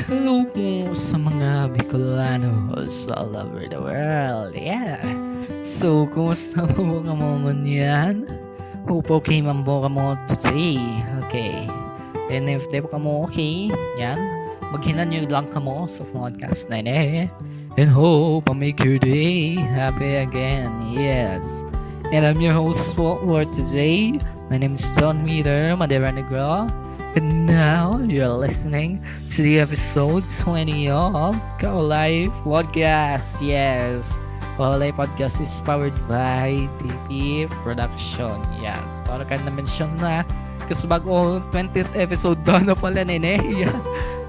Hello po sa mga Bicolanos all over the world. Yeah. So, kumusta mo ka mo yan? Hope okay man po ka mo today. Okay. And if di ka mo okay, yan. Maghinan nyo lang ka mo sa podcast na yun. And hope I make your day happy again. Yes. And I'm your host for today. My name is John Meter Madera Negro. And now you're listening to the episode 20 of Kaulay Podcast. Yes, Kaulay Podcast is powered by TP Production. Yan, para ka na-mention na kasi bago 20th episode doon na pala nene. Yan,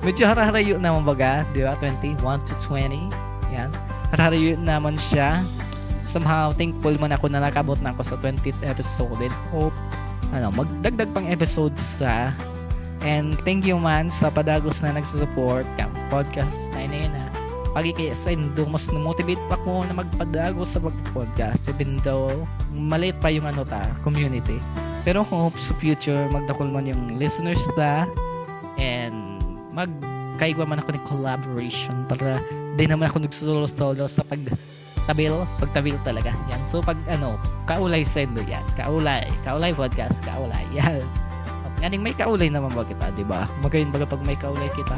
medyo hararayo naman baga, di ba? 21 to 20. Yan, hararayo naman siya. Somehow thankful man ako na nakabot na ako sa 20th episode. And hope magdagdag pang episodes sa. And thank you man sa padagos na nagsusupport ng podcast na yun na pagkikaya sa indo mas na-motivate pa ko na magpadagos sa pag-podcast even though maliit pa yung community. Pero hope sa future magdakol man yung listeners ta and magkaigwa man ako ng collaboration para di naman ako nagsusolo-solo sa pagtabil talaga. Yan. So pag kaulay sendo yan. Kaulay podcast, kaulay. Yan. Nganing may kaulay naman ba kita, di ba? Magayon baga pag may kaulay kita,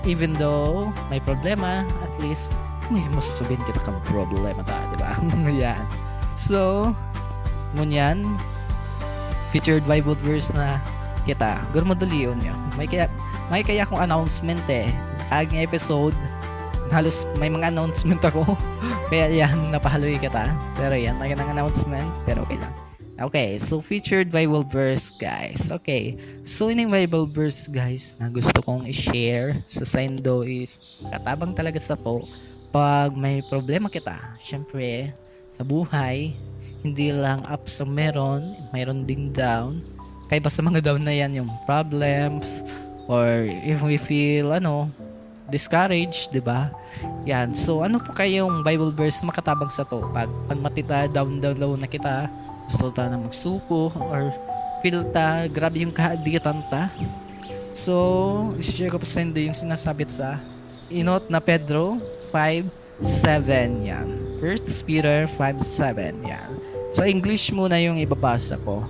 even though may problema, at least may masasabihin kita kang problema ta, di ba? Yan. So, ngunyan, featured Bible verse na kita. Guro mo dali yun yun. May kaya akong announcement Kaging episode, halos may mga announcement ako. Kaya yan, napahaloy kita. Pero yan, may ng announcement, pero okay lang. Okay, so featured Bible verse, guys. Okay, so ining Bible verse, guys, na gusto kong i-share sa Saindo is katabang talaga sa to pag may problema kita. Syempre, sa buhay, hindi lang up sa mayroon ding down. Kaya ba sa mga down na yan yung problems or if we feel, discouraged, di ba? Yan, so ano po kayong Bible verse makatabang sa to? Pag matita, down na kita, gusto ta na magsuko or feel ta grabe yung kahaditan ta. So i-share ko pa sa inyo yung sinasabit sa inot na Pedro 5:7 yan. 1 Peter 5:7 yan. So English muna yung ibabasa ko.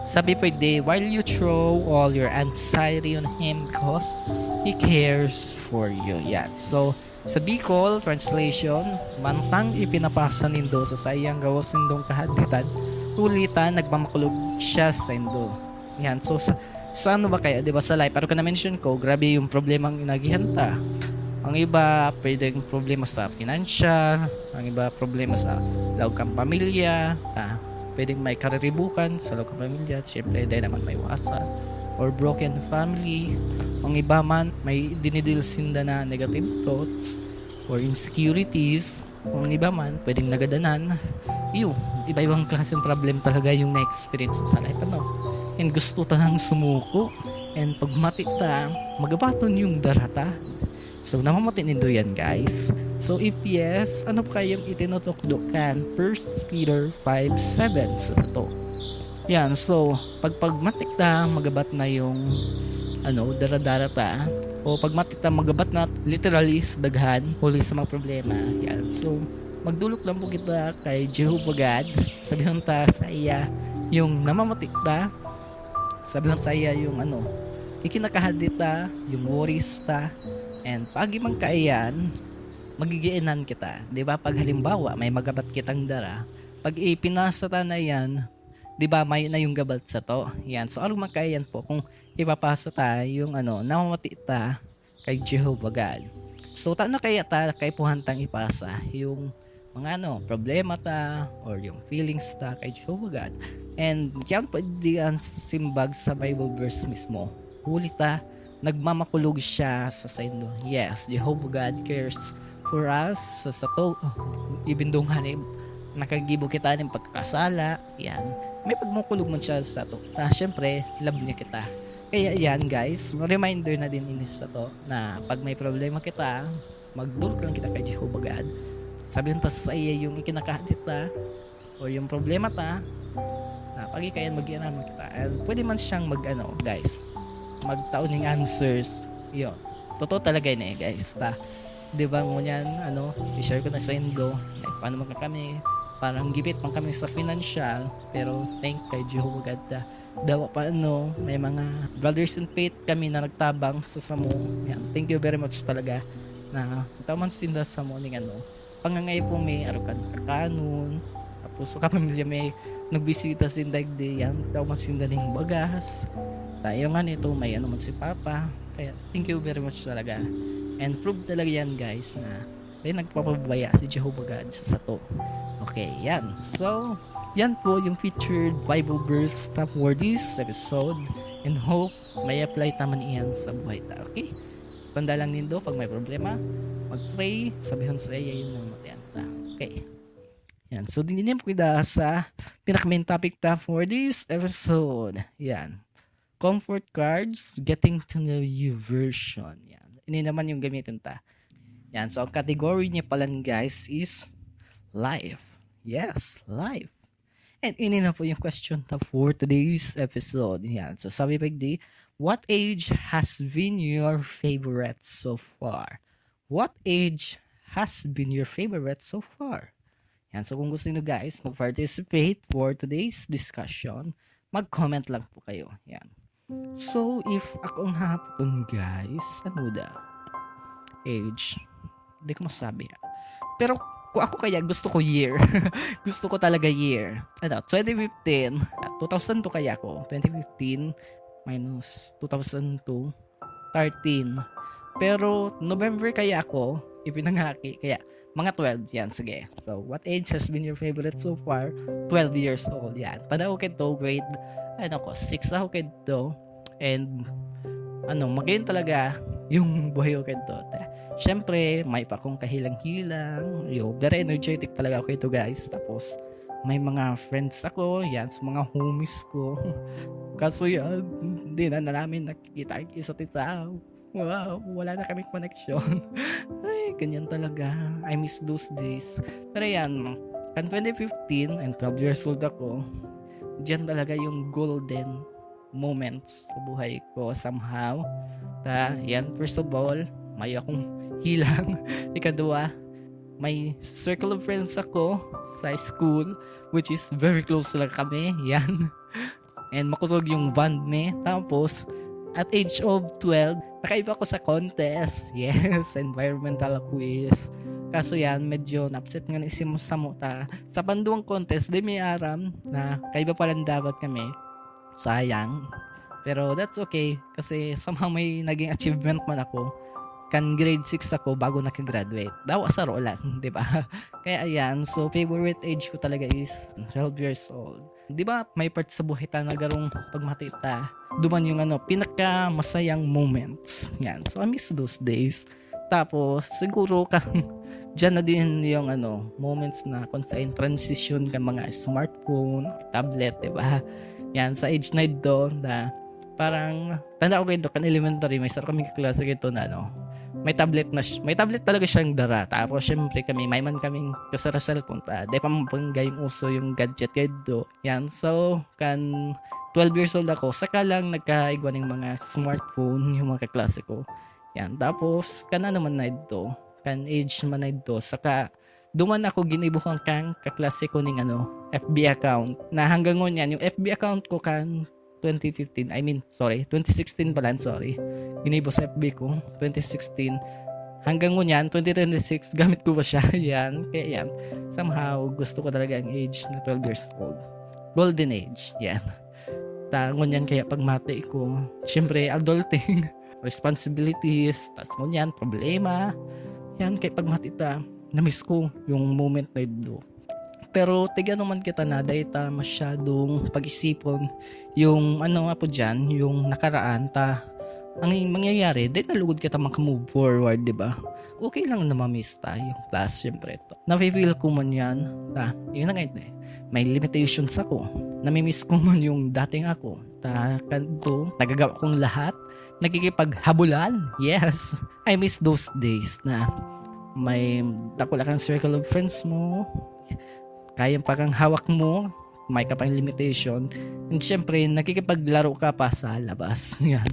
Sabi pwede, while you throw all your anxiety on Him because He cares for you. Yan. So sa Bicol translation, mantang ipinapasa nindo sa sayang gawas nindong kahaditan, ulitan nagmamakulog siya sa indo. Yan. So sa ano ba kaya, 'di ba sa life? Pero kana mention ko, grabe yung problemang inagihanta. Ang iba pwedeng problema sa financial, ang iba problema sa loob kang pamilya, pwedeng may kariribukan sa loob kang pamilya, syempre dahil naman may wasan or broken family. Ang iba man may dinidilsinda na negative thoughts or insecurities. Ang iba man pwedeng nagadanan. Iba-ibang klaseng problem talaga yung na-experience sa life, and gusto tanang sumuko, and pag mati ta magabaton yung darata. So namamati nindo yan, guys. So if yes, ano pa kayong itinutokdokan? 1 Peter 5:7 sa to. Yan, so pagmatik ta magabat na yung dara-darata o pagmatik ta magabat na literally sa daghan huli sa mga problema. Yan, so magdulok lang po kita kay Jehovah God. Sabihan ta sa iya yung namamatik ta, sabihan sa iya yung ikinakahadit ta, yung worries ta, and pagi man kaayan magigiinan kita, di ba? Pag halimbawa may magabat kitang dara, pag ipinasa ta na yan, di ba, may na yung gabat sa to. Yan. So, ano magkayan po kung ipapasa ta yung namamati ta kay Jehovah God. So, na kaya ta kay puhantang ipasa yung mga problema ta or yung feelings ta kay Jehovah God. And yan pwede ang simbag sa Bible verse mismo. Huli ta, nagmamakulog siya sa saindo. Yes, Jehovah God cares for us sa to. Ibindong hanib nakagibo kita ng pagkakasala, yan, may pagmukulog man siya sa to. Syempre, love niya kita. Kaya yan, guys, reminder na din inis sa to na pag may problema kita, magdulog lang kita kay Jehovah God. Sabihin ta sa iya yung ikinakahadit ta o yung problema ta na pag ikayan mag-ianaman kita. And pwede man siyang guys, magtaon ng answers. Yun. totoo talaga yun eh guys. Di ba ngunyan, i-share ko na sa Indo, like, paano kami, parang gipit man kami sa financial, pero thank kay Jehovah God dawa pa may mga brothers in faith kami na nagtabang sa samo. Yan, thank you very much talaga na taman sinda sa morning pangangay po may arukan kanon, tapos ka pamilya may nagbisita sindag di yan, taman sinda ning bagas tayo nga nito may man si Papa, kaya thank you very much talaga, and prove talaga yan guys na nagpapabaya si Jehovah God sa sato. Okay, yan, so yan po yung featured Bible verse for this episode, and hope may apply taman iyan sa buhay ta. Okay, tanda lang nindo pag may problema mag-pray, sabihan sa iya yun ng matiyanta. Okay, yan, so dininim ko sa pinaka-main topic ta for this episode. Yan, comfort cards, getting to know you version. Yan, ini naman yung gamitin ta. Yan, so ang category niya pala guys is life. Yes, life. And ini na po yung question for today's episode. Yan. So sabi pagdi, what age has been your favorite so far? What age has been your favorite so far? Yan. So kung gusto niyo guys mag-participate for today's discussion, mag-comment lang po kayo. Yan. So if akong hapon guys, age, hindi ko masabi. Pero kung ako kaya gusto ko year. Gusto ko talaga year. 2015. 2002 kaya ko. 2015 minus 2002. 13. Pero November kaya ako ipinangaki. Kaya mga 12 yan. Sige. So what age has been your favorite so far? 12 years old yan. Pada ako kito grade 6 ako kito. And magayon talaga yung buhay ko kito. Siyempre, may pa akong kahilang-hilang. Very energetic talaga ako ito guys. Tapos, may mga friends ako. Yan, sa mga homies ko. Kaso yan, hindi na namin nakikita ang isa't isa. Wow, wala na kaming connection. Ay, ganyan talaga. I miss those days. Pero yan, kan 2015 and 12 years old ako, diyan talaga yung golden moments sa buhay ko somehow. Yan, first of all, may akong hilang. Ikadua, may circle of friends ako sa school, which is very close talaga kami. Yan. And makusog yung band me. Tapos, at age of 12, nakaiba ko sa contest. Yes, environmental quiz. Kaso yan, medyo na-upset nga na isim sa muta. Sa banduang contest, di may aram na kaiba palang dapat kami. Sayang. Pero that's okay. Kasi somehow may naging achievement man ako. Kan grade 6 ako bago nakagraduate. Dawa sa rolan, di ba? Kaya ayan, so favorite age ko talaga is 12 years old. Di ba may part sa buhay ta na garong pagmatita, duman yung pinaka masayang moments. Yan, so I miss those days. Tapos siguro dyan na din yung moments na kung saan transition ka mga smartphone, tablet, di ba? Yan, sa age na ito na parang tanda ko kayo kan elementary, may sarap kaming kaklase kito na may tablet talaga siyang dara. Tapos syempre kami may man kaming kasara cellphone di pa mapanggayong uso yung gadget kayo. Yan, so kan 12 years old ako, saka lang nagkaigwa ng mga smartphone yung mga kaklase ko. Yan, tapos kan naman na ito, kan age man na ito, saka duman ako ginibuhan kang kaklase ko ng FB account na hanggang ngunyan yung FB account ko kan 2016 pala, ginibo sa FB ko 2016 hanggang ngunyan 2026 gamit ko pa siya. Yan, kaya yan, somehow gusto ko talaga ang age na 12 years old, golden age. Yan, ngunyan kaya pag mati ko, syempre adulting responsibilities, tas ngunyan problema. Yan, kaya pag mati ta, na-miss ko yung moment na ito. Pero tiga naman kita na dahil masyadong pag-isipon yung nga po dyan, yung nakaraan ang mangyayari, dahil nalugod kita maka-move forward, di ba? Okay lang na ma-miss yung class, syempre ito. Na-feel ko man yan, yun na ngayon may limitations ako. Nami-miss ko man yung dating ako. Kanto, nagagawa kong lahat, nagkikipaghabulan. Yes, I miss those days na may dakula kang circle of friends mo, kayang parang hawak mo, may ka pang limitation, and syempre nakikipaglaro ka pa sa labas. Yan.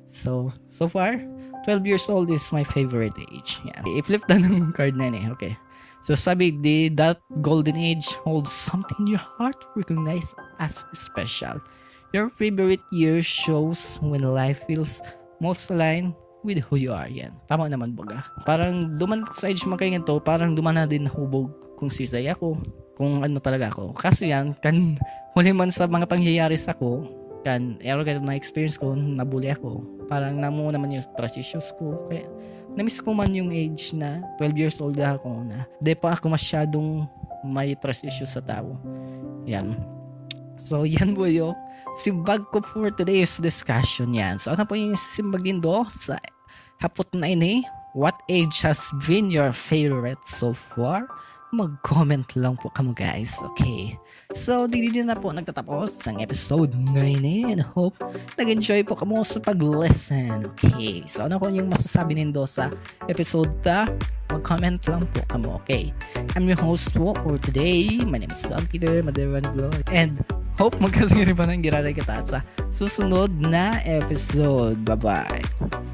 So far 12 years old is my favorite age. Yeah. I-flip na ng card na yun eh. Okay. So sabi, that golden age holds something in your heart recognized as special. Your favorite year shows when life feels most aligned with who you are. Yan. Tama naman baga. Parang duman sa age mga to, parang duman na din nahubog kung sisay ako, kung ano talaga ako. Kasi yan, kan huli man sa mga pangyayari sa ko, kan arrogant na experience ko, nabuli ako. Parang namu naman yung trust issues ko. Kaya na-miss ko man yung age na 12 years old ako na di pa ako masyadong may trust issues sa tao. Yan. So, yan po yung simbag ko for today's discussion yan. So, ano po yung simbag din do sa hapot na ini? What age has been your favorite so far? Mag-comment lang po kamo guys. Okay. So, dito na po nagtatapos ang episode 9 and hope nag-enjoy po kamo sa pag-listen. Okay. So, ano po yung masasabi nindo sa episode ta? Mag-comment lang po kamo. Okay. I'm your host po for today. My name is Don Peter Maderan Vlog. And hope magkasiri pa ng giraray kita sa susunod na episode. Bye-bye.